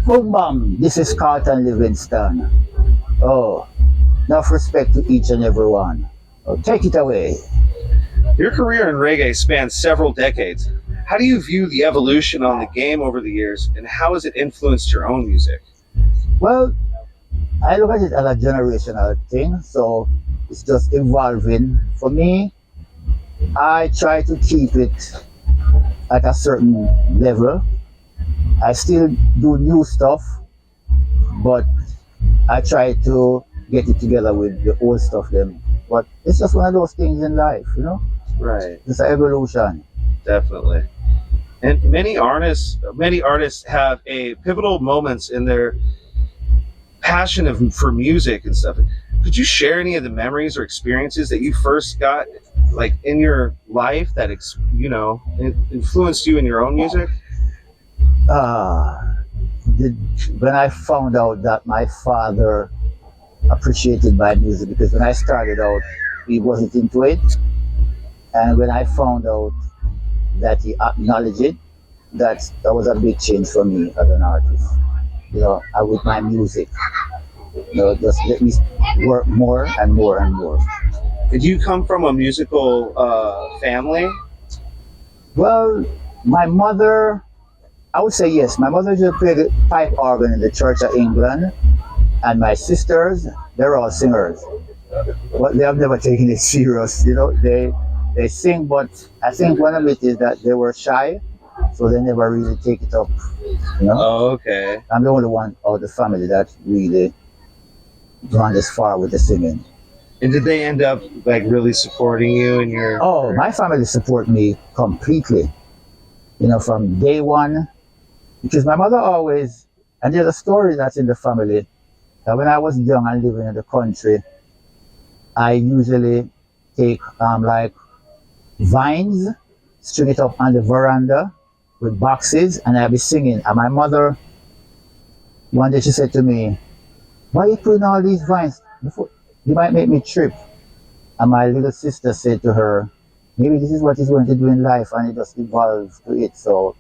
Boom bam, this is Carlton Livingston. Oh, enough respect to each and every one. Oh, take it away. Your career in reggae spans several decades. How do you view the evolution on the game over the years, and how has it influenced your own music? Well, I look at it as a generational thing, so it's just evolving. For me, I try to keep it at a certain level. I still do new stuff, but I try to get it together with the old stuff then. But it's just one of those things in life, you know? Right. It's an evolution. Definitely. And many artists have a pivotal moments in their passion for music and stuff. Could you share any of the memories or experiences that you first got, like in your life, that influenced you in your own music? Uh, when I found out that my father appreciated my music, because when I started out, he wasn't into it. And when I found out that he acknowledged it, that was a big change for me as an artist. You know, with my music, just let me work more and more and more. Did you come from a musical family? Well, my mother, I would say yes. My mother just played the pipe organ in the Church of England, and my sisters, they're all singers. But they have never taken it serious. You know, they sing, but I think one of it is that they were shy, so they never really take it up. You know? Oh, okay. I'm the only one of the family that really gone this far with the singing. And did they end up like really supporting you in your? Oh, my family support me completely. You know, from day one, because my mother always, and there's a story that's in the family, that when I was young and living in the country, I usually take like vines, string it up on the veranda with boxes, and I'll be singing. And my mother, one day she said to me, "Why are you putting all these vines? You might make me trip." And my little sister said to her, "Maybe this is what he's going to do in life," and it just evolves to it. So,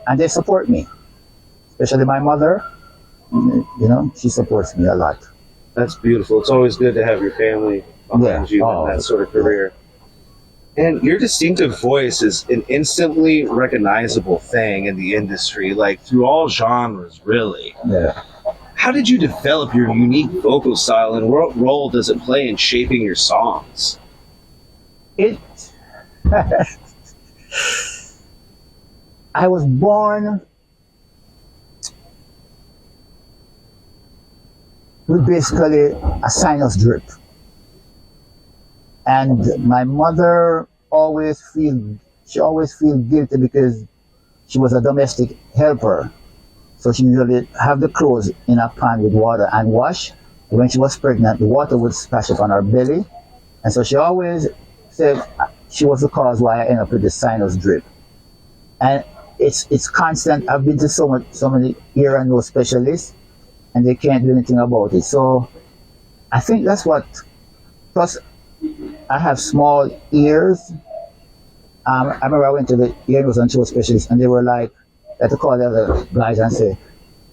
and they support me, especially my mother. You know, she supports me a lot. That's beautiful. It's always good to have your family behind you in that sort of career. And your distinctive voice is an instantly recognizable thing in the industry, like through all genres, really. Yeah. How did you develop your unique vocal style, and what role does it play in shaping your songs? It. I was born with basically a sinus drip. And my mother always feel guilty because she was a domestic helper. So she usually have the clothes in a pan with water and wash. When she was pregnant, the water would splash up on her belly. And so she always said she was the cause why I ended up with the sinus drip. And it's constant. I've been to so many ear and nose specialists, and they can't do anything about it. So I think that's what, plus I have small ears. I remember I went to the ear, nose and throat specialist, and they were like, I had to call the other guys and say,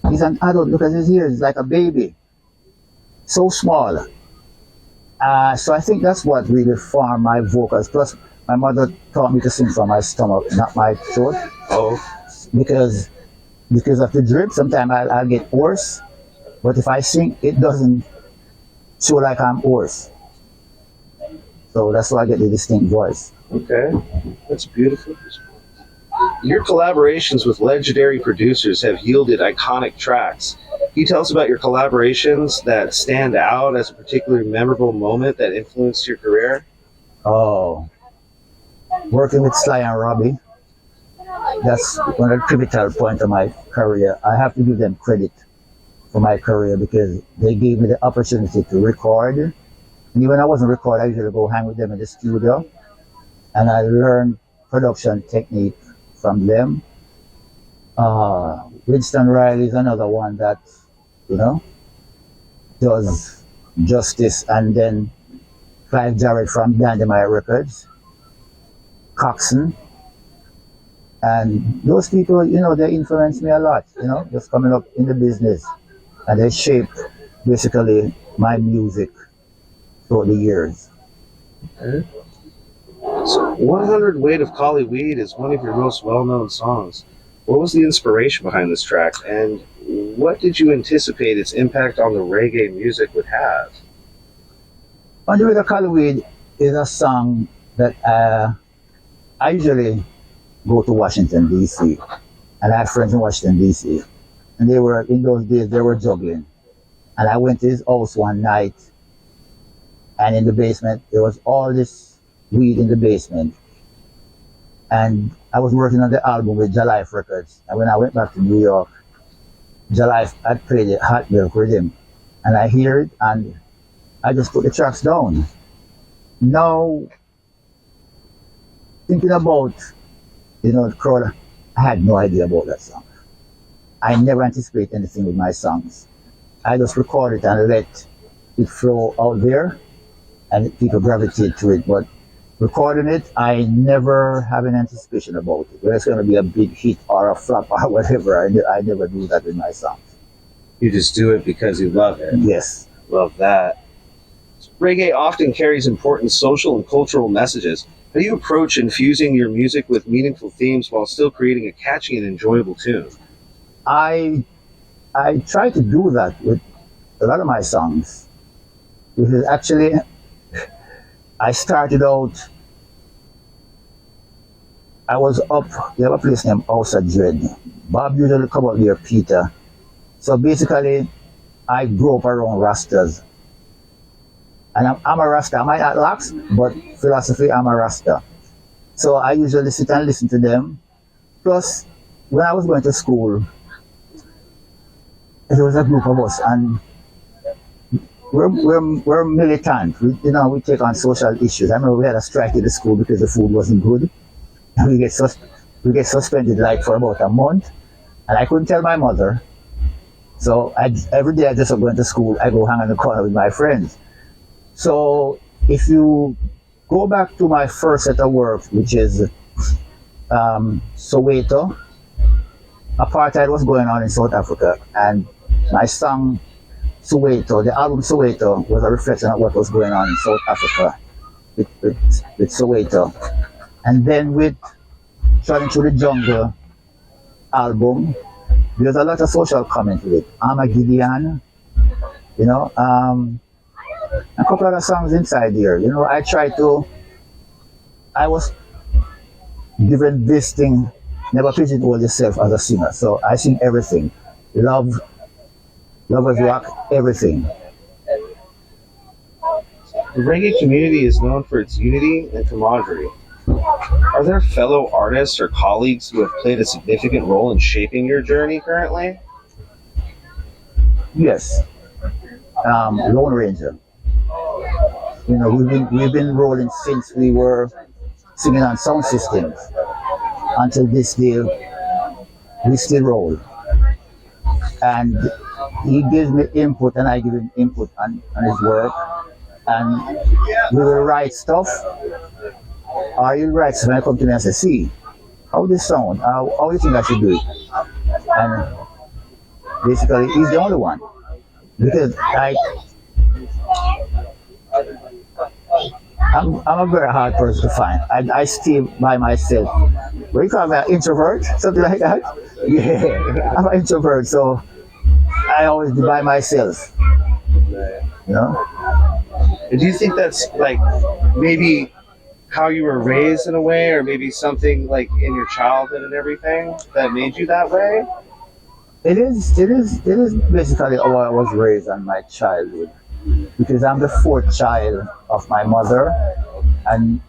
"He's an adult, look at his ears, he's like a baby. So small." So I think that's what really formed my vocals. Plus, my mother taught me to sing from my stomach, not my throat. Oh. Because of the drip, sometimes I'll get hoarse. But if I sing, it doesn't show like I'm hoarse. So that's why I get the distinct voice. Okay, that's beautiful. Your collaborations with legendary producers have yielded iconic tracks. Can you tell us about your collaborations that stand out as a particularly memorable moment that influenced your career? Oh, working with Sly and Robbie, that's one of the pivotal points of my career. I have to give them credit for my career because they gave me the opportunity to record. And even when I wasn't recording, I usually go hang with them in the studio, and I learned production technique from them. Winston Riley is another one that, does justice. And then Clive Jarrett from Dandemite Records, Coxon, And those people, they influenced me a lot, just coming up in the business. And they shaped basically my music throughout the years. Okay. So 100 Weight of Collie Weed is one of your most well-known songs. What was the inspiration behind this track, and what did you anticipate its impact on the reggae music would have? 100 Weight of Collie Weed is a song that I usually go to Washington, D.C., and I have friends in Washington, D.C., and in those days, they were juggling. And I went to his house one night, and in the basement, there was all this weed in the basement. And I was working on the album with Jalife Records. And when I went back to New York, Jalife had played a Hot Milk with him. And I hear it, and I just put the tracks down. Now, thinking about, the crowd, I had no idea about that song. I never anticipate anything with my songs. I just record it and let it flow out there, and people gravitate to it. But recording it, I never have an anticipation about it, whether it's going to be a big hit or a flop or whatever. I never do that with my songs. You just do it because you love it. Yes. Love that. Reggae often carries important social and cultural messages. How do you approach infusing your music with meaningful themes while still creating a catchy and enjoyable tune? I try to do that with a lot of my songs. Because actually, I started out, I was up, you have a place named House of Dread. Bob usually come up there, Peter. So basically, I grew up around Rastas. And I'm a Rasta. I might not lax, but philosophy, I'm a Rasta. So I usually sit and listen to them. Plus, when I was going to school, there was a group of us, and we're militant. We take on social issues. I remember we had a strike at the school because the food wasn't good, and we get suspended like for about a month, and I couldn't tell my mother. So every day I just went to school. I go hang in the corner with my friends. So if you go back to my first set of work, which is Soweto, apartheid was going on in South Africa, and my song Soweto, the album Soweto, was a reflection of what was going on in South Africa with Soweto. And then with Trotting Through the Jungle album, there's a lot of social comment with it. Armageddon, a couple other songs inside here. I was given this thing, never pigeonhole yourself as a singer. So I sing everything. Love is rock, everything. The reggae community is known for its unity and camaraderie. Are there fellow artists or colleagues who have played a significant role in shaping your journey currently? Yes. Lone Ranger. We've been rolling since we were singing on sound systems. Until this day, we still roll. And he gives me input and I give him input on his work. And we will write stuff, or he'll write stuff and I come to me and say, see, how this sound? How do you think I should do it? And basically, he's the only one. Because I'm a very hard person to find. I stay by myself. What do you call me, an introvert? Something like that? Yeah, I'm an introvert, so I always be by myself. And do you think that's like maybe how you were raised in a way, or maybe something like in your childhood and everything that made you that way? It is basically how I was raised in my childhood. Because I'm the fourth child of my mother, and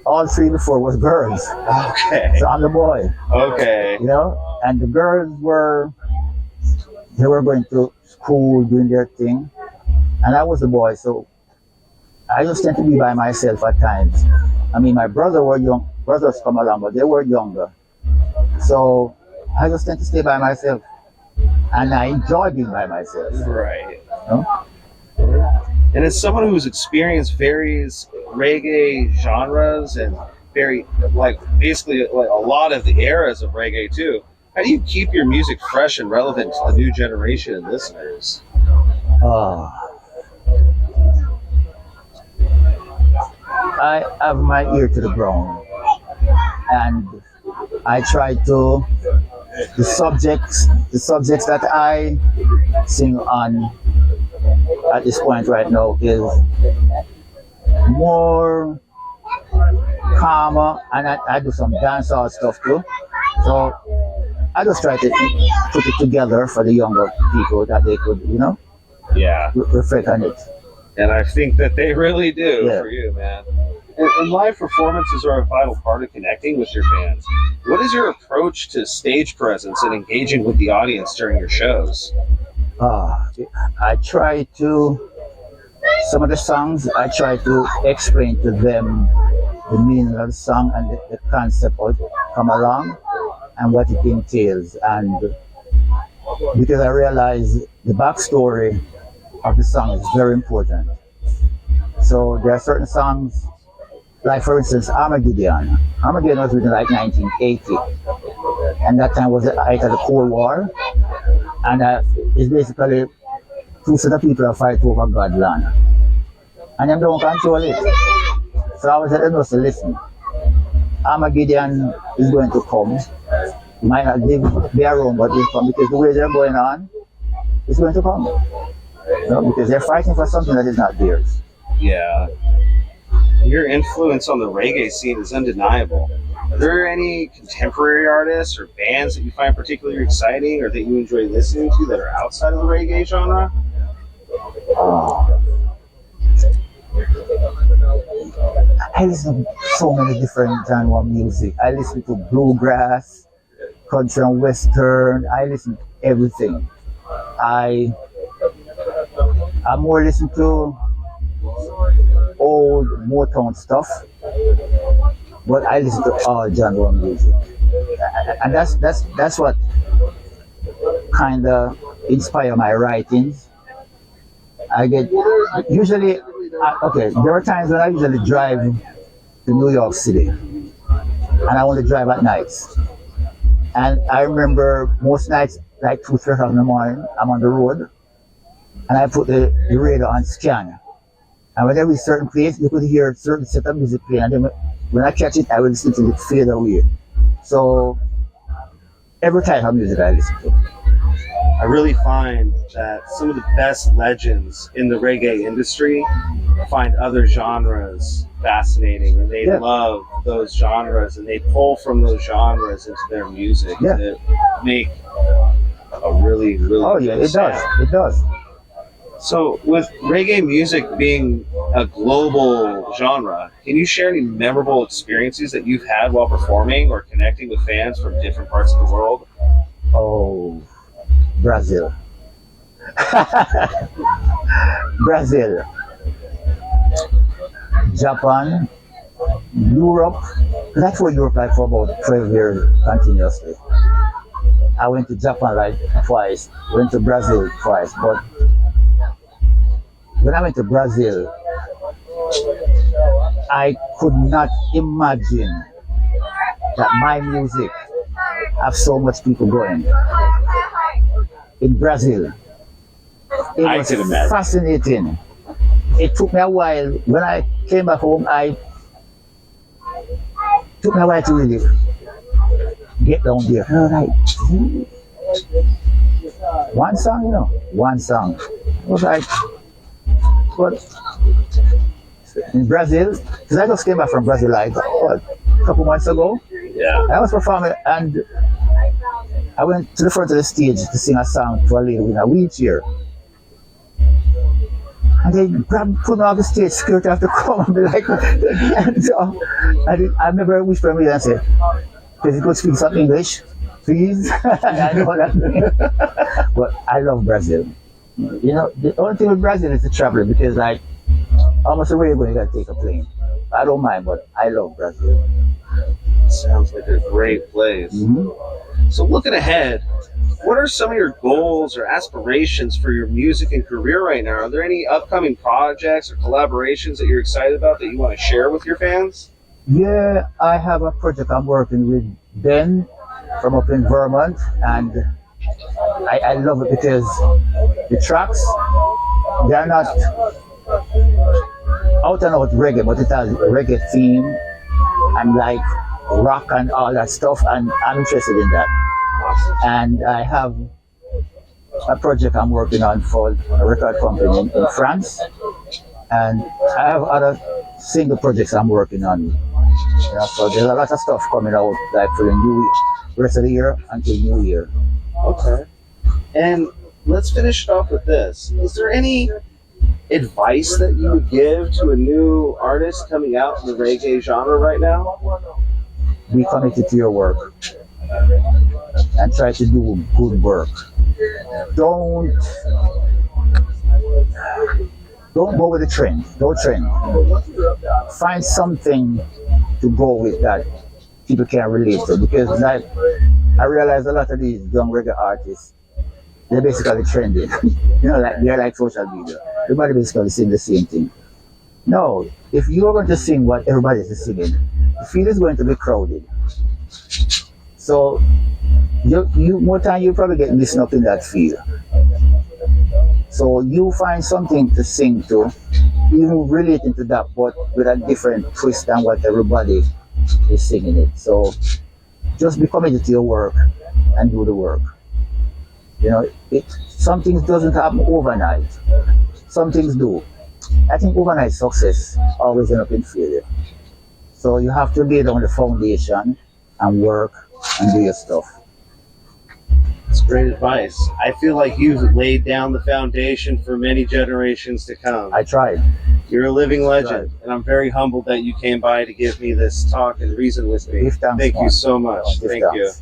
all three before was girls. Okay. So I'm the boy. Okay. And the girls were going to school, doing their thing, and I was the boy, so I just tend to be by myself at times. I mean, my brothers come along, but they were younger. So I just tend to stay by myself, and I enjoy being by myself. Right. And as someone who's experienced various reggae genres and very like basically like a lot of the eras of reggae too. How do you keep your music fresh and relevant to the new generation of listeners? Uh, I have my ear to the ground, and I try to the subjects that I sing on at this point right now is more calmer, and I do some dancehall stuff too. So I just try to put it together for the younger people that they could, Yeah, reflect on it. and I think that they really do Yeah. for you, man. And live performances are a vital part of connecting with your fans. What is your approach to stage presence and engaging with the audience during your shows? Uh, I try to, some of the songs, I try to explain to them the meaning of the song and the concept of it come along and what it entails. And because I realize the backstory of the song is very important. So there are certain songs, like for instance, Armageddon. Armageddon was written like 1980. And that time was the height of the Cold War. And it's basically two set of people that fight over God's land. And them don't control it. So I was at them to listen. Armageddon is going to come. Might not be around, but it's come because the way they're going on, it's going to come. Because they're fighting for something that is not theirs. Yeah. Your influence on the reggae scene is undeniable. Are there any contemporary artists or bands that you find particularly exciting or that you enjoy listening to that are outside of the reggae genre? Uh, I listen to so many different genre of music. I listen to bluegrass, country and western. I listen to everything. I more listen to old Motown stuff, but I listen to all genre of music, and that's what kind of inspire my writings. I get usually okay. There are times when I usually drive to New York City, and I only drive at nights. And I remember most nights, like 2-3 o'clock in the morning, I'm on the road, and I put the radio on scan. And when I reach certain place, you could hear certain set of music playing, and then when I catch it, I will listen to it fade away. So every type of music I listen to. I really find that some of the best legends in the reggae industry find other genres fascinating, and they love those genres, and they pull from those genres into their music to make a really, really oh yeah, good it sound. does. It does. So, with reggae music being a global genre, can you share any memorable experiences that you've had while performing or connecting with fans from different parts of the world? Oh, Brazil. Brazil. Japan. Europe. That's where Europe like for about 12 years continuously. I went to Japan like twice, went to Brazil twice, but when I went to Brazil, I could not imagine that my music have so much people going. In Brazil, it I was can imagine. fascinating. It took me a while. When I came back home, took me a while to really get down there. And I was like, one song, one song. I was like, but in Brazil, because I just came back from Brazil like a couple months ago. Yeah. I was performing and I went to the front of the stage to sing a song to a lady in a wheelchair. And they put me off the stage, security have to come and be like, and so I remember whispering me and said, "Because you could speak some English, please." I know that. But I love Brazil. The only thing with Brazil is the traveling, because like almost everywhere you go, you gotta take a plane. I don't mind, but I love Brazil. Sounds like a great place. Mm-hmm. So, looking ahead, what are some of your goals or aspirations for your music and career right now? Are there any upcoming projects or collaborations that you're excited about that you want to share with your fans? Yeah, I have a project I'm working with Ben from up in Vermont, and I love it because the tracks, they're not out and out reggae, but it has reggae theme and like rock and all that stuff, and I'm interested in that. And I have a project I'm working on for a record company in France, and I have other single projects I'm working on. You know, so there's a lot of stuff coming out like for the rest of the year until New Year. Okay. And let's finish it off with this. Is there any advice that you would give to a new artist coming out in the reggae genre right now? Be committed to your work and try to do good work. Don't go with the trend. Don't trend. Find something to go with that people can relate to, because like I realize a lot of these young reggae artists, they're basically trending. You know, like they're like social media. Everybody basically sing the same thing. No, if you are going to sing what everybody is singing, the field is going to be crowded. So you more time you probably get mixed up in that field. So you find something to sing to, even relating to that, but with a different twist than what everybody is singing it. So just be committed to your work and do the work. You know, some things doesn't happen overnight. Some things do. I think overnight success always end up in failure. So you have to lay down the foundation and work and do your stuff. That's great advice. I feel like you've laid down the foundation for many generations to come. I tried. You're a living legend, and I'm very humbled that you came by to give me this talk and reason with me. Give thanks, Thank you man. so much. Give Thank you. thanks.